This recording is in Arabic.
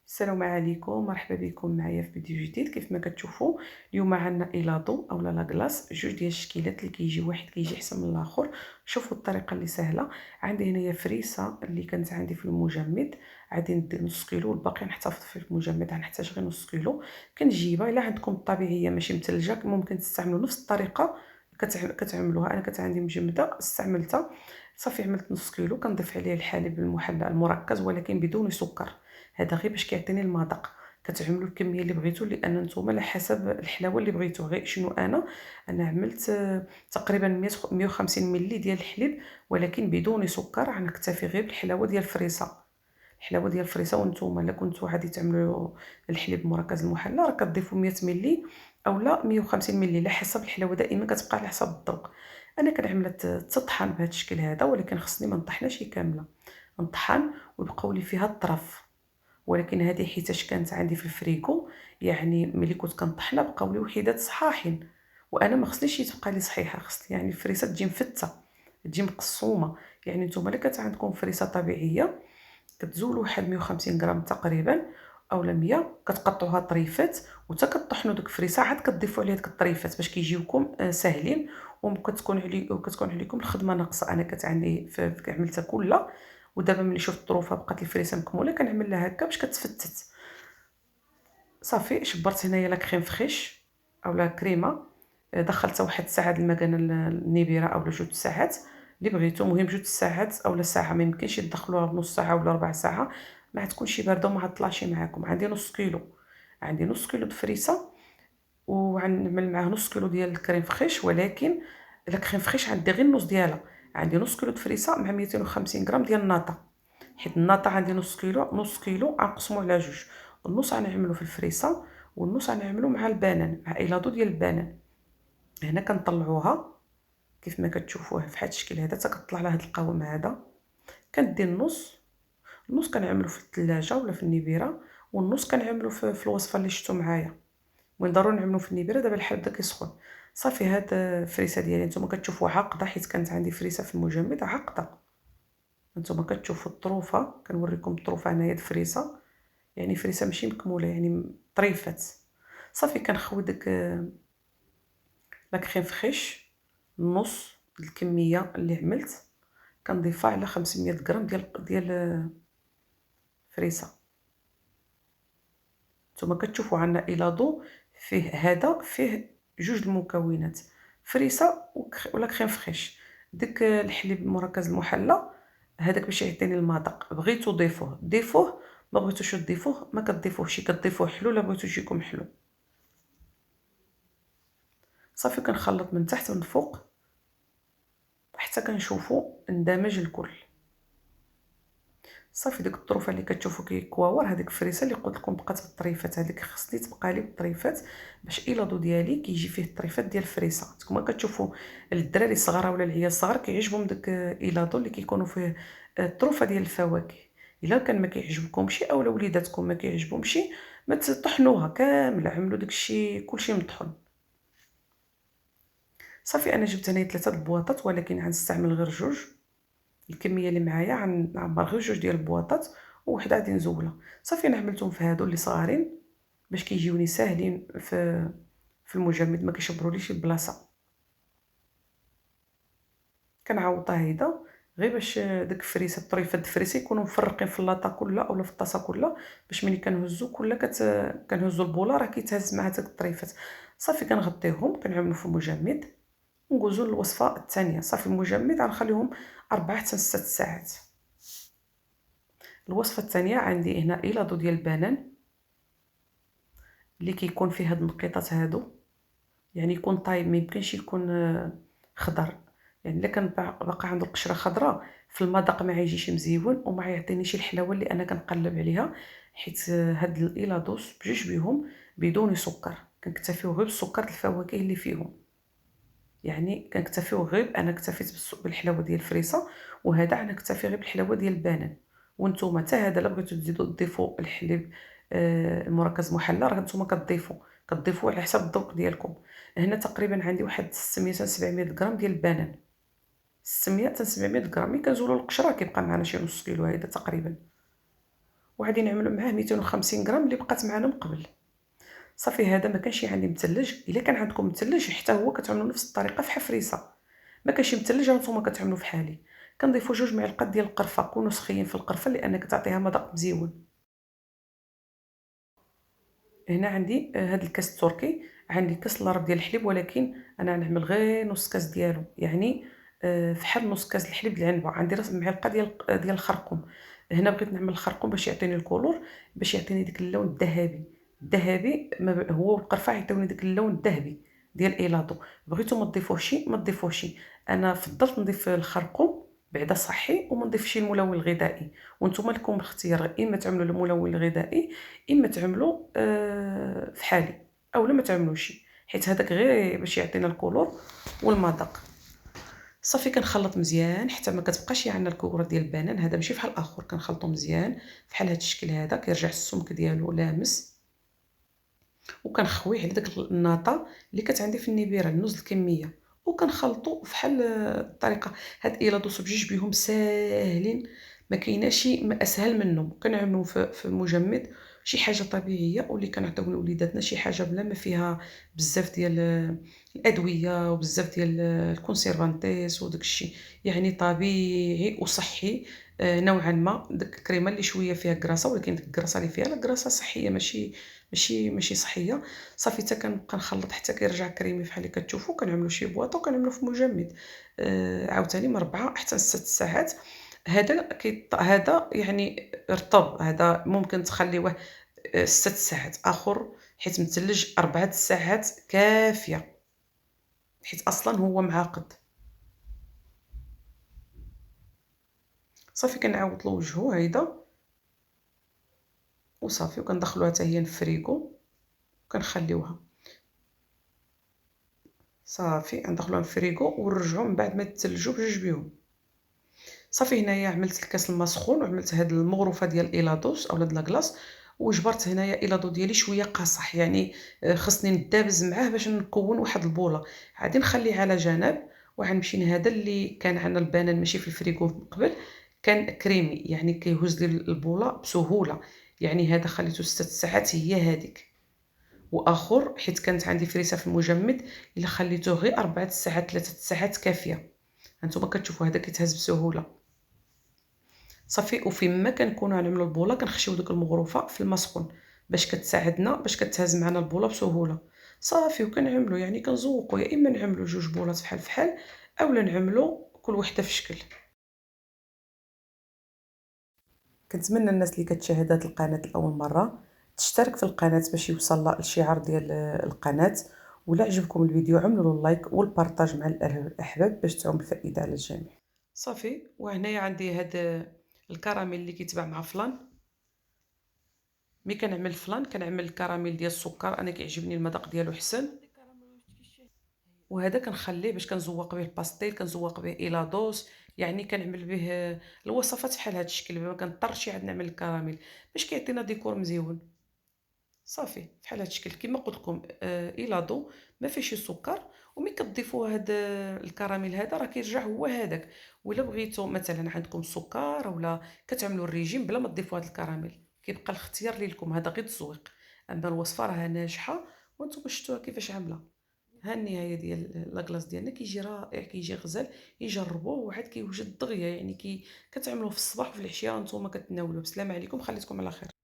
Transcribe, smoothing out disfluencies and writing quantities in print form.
السلام عليكم، مرحبا بكم معايا في فيديو جديد. كيف ما كتشوفوا اليوم عندنا ايلاضو اولا لا كلاص، جوج ديال الشكيلات اللي كيجي واحد كيجي احسن من الاخر. شوفوا الطريقه اللي سهله. عندي هنايا فريسه اللي كانت عندي في المجمد، غادي ندير نص كيلو والباقي نحتفظ في المجمد، غنحتاج غير نص كيلو. كنجيبها الا عندكم الطبيعيه ماشي متلجه ممكن تستعملوا نفس الطريقه كتعملوها. انا كانت عندي مجمده استعملتها. صافي عملت نص كيلو، كنضيف عليه الحليب المحلى المركز ولكن بدون سكر، هذا غير باش كيعطيني المذاق. كتعملوا الكميه اللي بغيتو لان نتوما على حسب الحلاوه اللي بغيتو. غير شنو انا عملت تقريبا 100 150 ملي ديال الحليب ولكن بدون سكر. غنكتفي غير بالحلاوه ديال الفريسه، الحلاوه ديال الفريسه. وانتم الا كنتو غادي تعملوا الحليب المركز المحلى راه كتضيفوا 100 ملي اولا 150 ملي على حسب الحلاوه، دائما كتبقى على حسب الذوق. انا كنعملت تطحن بهذا الشكل هذا ولكن خصني ما نطحناش كامله، نطحن ويبقاو لي فيها الطرف. ولكن هذه حيتاش كانت عندي في الفريكو، يعني ملي كنت كنطحنها بقاو لي وحيدات صحاحين، وانا ما خصنيش تبقى لي صحيحه، خصني يعني الفريسه تجي مفته، تجي مقسومه. يعني نتوما الا كانت عندكم فريسه طبيعيه كتزولوا واحد 150 غرام تقريبا اولا 100، كتقطعوها طريفات وتا كطحنوا ديك الفريسه عاد كتضيفوا عليها ديك الطريفات باش كيجيوكم ساهلين وكتكون عليكم الخدمه ناقصه. انا كانت عندي عملتها كلها، ودابا ملي شفت الظروفه بقات الفريسه مكموله كنعمل لها هكا باش كتفتت. صافي شبرت هنايا لا كريم فريش اولا كريمه، دخلتها واحد ساعه د المكانه النبيره اولا 2 ساعات اللي بغيتو. المهم 2 ساعات اولا ساعه، ما يمكنش تدخلوها بنص ساعه ولا ربع ساعه، ما تكونش بارده وما طلعش معاكم. عندي نص كيلو، عندي نص كيلو د فريسه وغنعمل معاه نص كيلو ديال الكريم فريش، ولكن لا كريم فريش عندي غير النص ديالها. عندي نص كيلو د فريسه مع 250 غرام ديال الناطا، حيت الناطا عندي نص كيلو، نص كيلو غنقسمو على جوج، النص غنعملو في الفريسه والنص غنعملو مع البنان، مع ايلاضو ديال البنان. هنا كنطلعوها كيف ما كتشوفوها في هذا الشكل هذا حتى كطلع لها هذا القوام هذا. كندير النص كنعملو في الثلاجه ولا في النبيره، والنص كنعملو في الوصفه اللي شفتو معايا. المهم ضروري نعملو في النبيره، دابا الحال بدا كيسخن. صافي هاد الفريسه ديالي نتوما كتشوفوا عاقده، حيت كانت عندي فريسه في المجمد عاقده. نتوما كتشوفوا الطروفه، كنوريكم الطروفه هنايا د الفريسه، يعني فريسه ماشي مكموله يعني طريفات. صافي كنخوي داك لا كريم فريش، نص الكميه اللي عملت كنضيفها على 500 غرام ديال فريسه. نتوما كتشوفوا عندنا ايلاضو فيه هذا فيه جوج المكونات، فريسه ولا كريم فريش. داك الحليب المركز المحلى هذاك باش يعطيني المذاق، بغيتو ضيفوه، ما بغيتوش تضيفوه ما كتضيفوهش، كتضيفوه حلو لا بغيتو يجيكم حلو. صافي كنخلط من تحت من فوق حتى كنشوفوا اندمج الكل. صافي ديك الطروفه اللي كتشوفوا كيكواور، هذيك الفريسه اللي قلت لكم بقات بالطريفات، هذيك خصني تبقى لي بالطريفات باش ايلاضو ديالي كيجي فيه الطريفات ديال الفريسه. نتوما كتشوفوا الدراري الصغار ولا العيال الصغار كيعجبهم داك ايلاضو اللي كيكونوا فيه الطروفه ديال الفواكه. الا كان ما كيعجبكمش اولا وليداتكم ما كيعجبهمش ما تطحنوها كامله، عملوا داكشي كلشي مطحون. صافي انا جبت هنايا 3 البواطات ولكن غنستعمل غير جوج. الكميه اللي معايا غنعمر غير جوج ديال البواطات ووحده غادي نزولها. صافي انا عملتهم في هادو اللي صغارين باش كيجيوني ساهلين في المجمد، ما كيشبروليش البلاصه. كنعوضها هيدا غير باش داك الفريسه الطريفات الفريسه يكونوا مفرقين في اللاطه كلها اولا في الطاسه كلها، باش ملي كنهزو كلها كنهزو البوله راه كيتهز مع داك الطريفات. صافي كنغطيهم كنعملو في المجمد ونجوزو للوصفه الثانيه. صافي المجمد غنخليهم 4 حتى 6 ساعات. الوصفه الثانيه عندي هنا ايلاضو ديال البنان اللي كيكون فيه هاد النقيطات هادو، يعني يكون طايب، ما يمكنش يكون خضر. يعني الا كان باقا عنده القشره خضراء في المذاق ما يجيش مزيون وما يعطينيش الحلاوه اللي انا كنقلب عليها. حيت هاد الايلاضوس بجوج بهم بدون سكر، كنكتفيو غير بالسكر الفواكه اللي فيهم. يعني كنكتفيو غير، انا اكتفيت بالحلاوه ديال الفريسه، وهذا انا اكتفي غير بالحلاوه ديال البنان. وانتم حتى هذا الا بغيتو تزيدوا تضيفوا الحليب المركز محلى راه نتوما كتضيفوا على حسب الذوق ديالكم. هنا تقريبا عندي واحد 600 حتى 700 غرام ديال البنان، 600 حتى 700 غرام. ملي كنزولوا القشره كيبقى معنا شي نص كيلو هيدا تقريبا. وغادي نعملو معاه 250 غرام اللي بقات معنا من قبل. صافي هذا ما كانش عندي مثلج، الا كان عندكم مثلج حتى هو كتعملوا نفس الطريقه في حفريسه. ما كانش مثلج هانتوما كتعملوا فحالي. كنضيفوا 2 معالق ديال القرفه، كونوا سخيين في القرفه لان كتعطيها مذاق مزيون. هنا عندي هاد الكاس التركي، عندي كاس لارب ديال الحليب، ولكن انا نعمل غير نص كاس ديالو، يعني فحال نص كاس الحليب العنبه. عندي راس معلقه ديال الخرقوم. هنا بغيت نعمل الخرقوم باش يعطيني الكولور، باش يعطيني ديك اللون الذهبي. الذهبي هو والقرفه يعطيوني ديك اللون الذهبي ديال ايلادو. بغيتو ما تضيفوهش ما تضيفوهش، انا فضلت نضيف الخرقوم بعدا صحي وما نضيفش الملون الغذائي. وانتم لكم الاختيار، اما تعملوا الملون الغذائي اما تعملوا فحالي اولا ما تعملوش، حيت هذاك غير باش يعطينا الكولور والمذاق. صافي كنخلط مزيان حتى ما كتبقاش عندنا الكوره ديال البنان. هذا ماشي بحال الاخر، كنخلطو مزيان بحال هذا الشكل هذا، كيرجع السمك ديالو لامس. وكنخويه على داك الناطه اللي عندي في النبيره نوز الكميه، وكنخلطو بحال الطريقه. هاد ايلادوس بجوج بهم ساهلين، ما كايناش ما اسهل منهم. كنعملو في مجمد، شي حاجه طبيعيه، واللي كنعطيو لوليداتنا شي حاجه بلا ما فيها بزاف ديال الادويه وبزاف ديال الكونسيرفانتيس وداك الشيء، يعني طبيعي وصحي. نوعا ما داك الكريمه اللي شويه فيها كراصه، ولكن ديك الكراصه اللي فيها لا كراصه صحيه، ماشي صحيه. صافي حتى كنبقى نخلط حتى كيرجع كريمي بحال اللي كتشوفوا. كنعملوا شي بواطه وكنعملوا في مجمد عاوتاني من 4 حتى 6 ساعات. هذا يعني رطب، هذا ممكن تخليوه 6 ساعات اخر، حيت مثلج 4 ساعات كافيه، حيت اصلا هو معقد. صافي كنعاود لوجهو هيدا وصافي، وكندخلوها حتى هي الفريغو وكنخليوها. صافي ندخلوها الفريغو ونرجعو من بعد ما يتلجوا بجوج بيهم. صافي هنايا عملت الكاس الماء سخون، وعملت هاد المغروفه ديال ايلادوس اولا د لاكلاص، وجبرت هنايا ايلادو ديالي شويه قاصح، يعني خصني ندابز معاه باش نكون واحد البوله. غادي نخليه على جنب وغنمشي هذا اللي كان عندنا البنان ماشي في الفريغو من قبل، كان كريمي، يعني كيهز لي البوله بسهوله. يعني هذا خليته 6 ساعات هي هذيك. واخر حيت كانت عندي فريسه في المجمد، الا خليته غير 4 ساعات 3 ساعات كافيه. هانتوما كتشوفوا هذا كيتهز بسهوله. صافي وفيما كنكونوا غنعملوا البوله كنخشيو ديك المغروفه في الماء سخون باش كتساعدنا باش كتهز معنا البوله بسهوله. صافي وكنعملوا يعني كنزوقوا، يا اما نعملوا 2 بولات بحال اولا نعملوا كل وحده في شكل. كنتمنى الناس اللي كتشاهد هاد القناه لاول مره تشترك في القناه باش يوصلها الشعار ديال القناه. ولا عجبكم الفيديو عملوا له لايك والبارطاج مع الاحباب باش تعم الفائده على الجميع. صافي وهنايا عندي هاد الكراميل اللي كيتباع مع فلان. ملي كنعمل فلان كنعمل الكراميل ديال السكر، انا كيعجبني المذاق ديالو حسن. وهذا كنخليه باش كنزوق به الباستيل، كنزوق به ايلادوس، يعني كنعمل به الوصفات بحال هذا الشكل، ما كنضطرش عاد نعمل الكراميل باش كيعطينا ديكور مزيون. صافي بحال هذا الشكل كما قلت لكم ايلادو ما فيهش السكر. وملي كتضيفوا هذا الكراميل هذا راه كيرجع هو هذاك. ولا بغيتو مثلا عندكم السكر ولا كتعملوا الريجيم بلا ما تضيفوا هذا الكراميل، كيبقى الاختيار ليكم، هذا غير التزويق. اما الوصفه راها ناجحه وانتم شفتوها كيفاش عامله. ها النهايه ديال لاكلاص ديالنا كيجي رائع، كيجي غزال. يجربوه وعاد كيوجد دغيا، يعني كتعملوه في الصباح وفي العشيه وانتم كتناولوه. بسلام عليكم، خليتكم على خير.